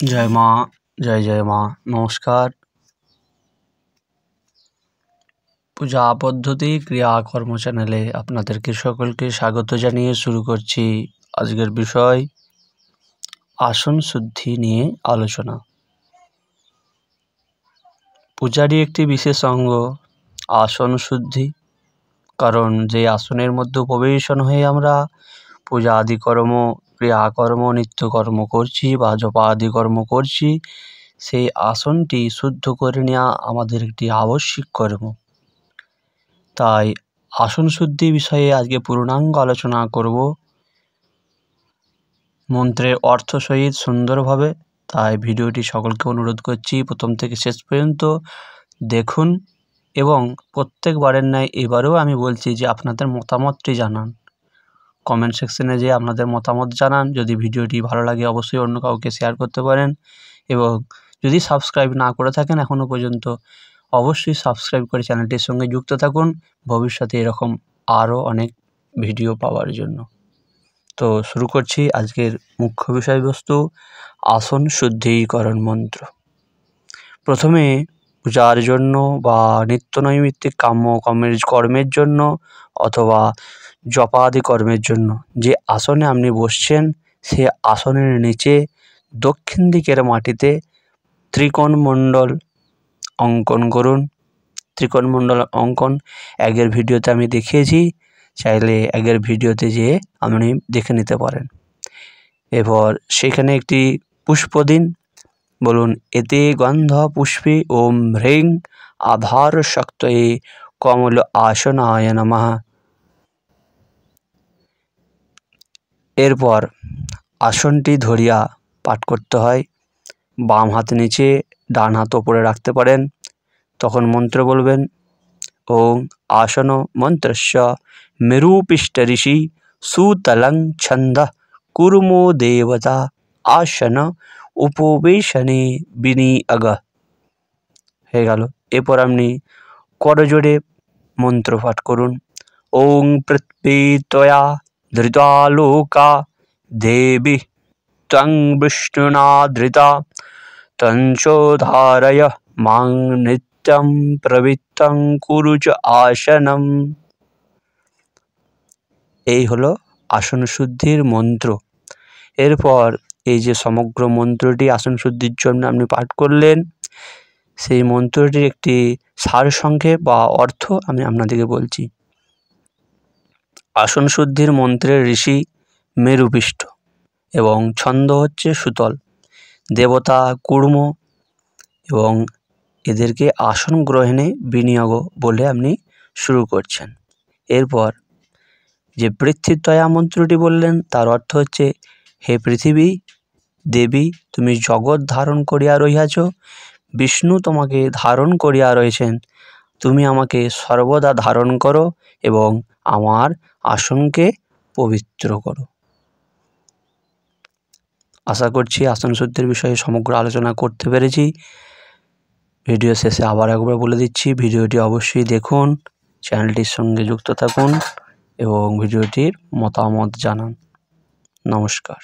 জয় মা, জয় জয় মা। নমস্কার। পূজা পদ্ধতি ক্রিয়াকর্ম চ্যানেলে আপনাদেরকে সকলকে স্বাগত জানিয়ে শুরু করছি আজকের বিষয় আসন শুদ্ধি নিয়ে আলোচনা। পূজারই একটি বিশেষ অঙ্গ আসন শুদ্ধি, কারণ যে আসনের মধ্যে উপবেশন হয়ে আমরা পূজা আদি কর্ম, ক্রিয়াকর্ম, নিত্যকর্ম করছি বা জপা আদি কর্ম করছি, সেই আসনটি শুদ্ধ করে নেওয়া আমাদের একটি আবশ্যিক কর্ম। তাই আসন শুদ্ধি বিষয়ে আজকে পূর্ণাঙ্গ আলোচনা করব মন্ত্রের অর্থ সহিত সুন্দরভাবে। তাই ভিডিওটি সকলকে অনুরোধ করছি প্রথম থেকে শেষ পর্যন্ত দেখুন, এবং প্রত্যেকবারের ন্যায় এবারেও আমি বলছি যে আপনাদের মতামতটি জানান, কমেন্ট সেকশনে যে আপনাদের মতামত জানান। যদি ভিডিওটি ভালো লাগে অবশ্যই অন্য কাউকে শেয়ার করতে পারেন, এবং যদি সাবস্ক্রাইব না করে থাকেন এখনও পর্যন্ত অবশ্যই সাবস্ক্রাইব করে চ্যানেলটির সঙ্গে যুক্ত থাকুন ভবিষ্যতে এরকম আরও অনেক ভিডিও পাওয়ার জন্য। তো শুরু করছি আজকের মুখ্য বিষয়বস্তু, আসন শুদ্ধিকরণ মন্ত্র। প্রথমে পূজার জন্য বা নিত্যনৈমিত্তিক কর্মের জন্য অথবা জপাদি কর্মের জন্য যে আসনে আপনি বসছেন, সে আসনের নিচে দক্ষিণ দিকের মাটিতে ত্রিকোণমণ্ডল অঙ্কন করুন। ত্রিকোণমণ্ডল অঙ্কন আগের ভিডিওতে আমি দেখিয়েছি, চাইলে আগের ভিডিওতে যেয়ে আপনি দেখে নিতে পারেন। এরপর সেখানে একটি পুষ্প দিন, বলুন এতে গন্ধ পুষ্পে ওম হ্রিং আধার শক্তয়ে কমল আসনায় নমঃ। এরপর আসনটি ধরিয়া পাঠ করতে হয়। বাম হাত নিচে, ডান হাত ওপরে রাখতে পারেন। তখন মন্ত্র বলবেন ওং আসন মন্ত্রস্য মেরুপিষ্ট ঋষি সুতলং ছন্দ কুর্মো দেবতা আসন উপবেশনে বিনিয়োগ। হয়ে গেল। এরপর আপনি করজোড়ে মন্ত্র পাঠ করুন ওং পৃথ্বী ত্বয়া ধৃতা লোকা দেবী ত্বং বিষ্ণুনা ধৃতা তঞ্চোধারয় মাং নিত্যং প্রবৃত্তং কুরু চ আসনম। এই হলো আসন শুদ্ধির মন্ত্র। এরপর এই যে সমগ্র মন্ত্রটি আসন শুদ্ধির জন্য আপনি পাঠ করলেন, সেই মন্ত্রটির একটি সারসংক্ষেপ বা অর্থ আমি আপনাদেরকে বলছি। আসন শুদ্ধির মন্ত্রের ঋষি মেরুপিষ্ট এবং ছন্দ হচ্ছে সুতল, দেবতা কুর্ম, এবং এদেরকে আসন গ্রহণে বিনিয়োগ বলে আপনি শুরু করছেন। এরপর যে পৃথ্বীত্বয়া মন্ত্রটি বললেন, তার অর্থ হচ্ছে হে পৃথিবী দেবী, তুমি জগৎ ধারণ করিয়া রহিয়াছ, বিষ্ণু তোমাকে ধারণ করিয়া রয়েছেন, তুমি আমাকে সর্বদা ধারণ করো এবং আমার আসনকে পবিত্র করো। আশা করছি আসন শুদ্ধির বিষয়ে সমগ্র আলোচনা করতে পেরেছি। ভিডিও শেষে আবার একবার বলে দিচ্ছি, ভিডিওটি অবশ্যই দেখুন, চ্যানেলটির সঙ্গে যুক্ত থাকুন এবং ভিডিওটির মতামত জানান। নমস্কার।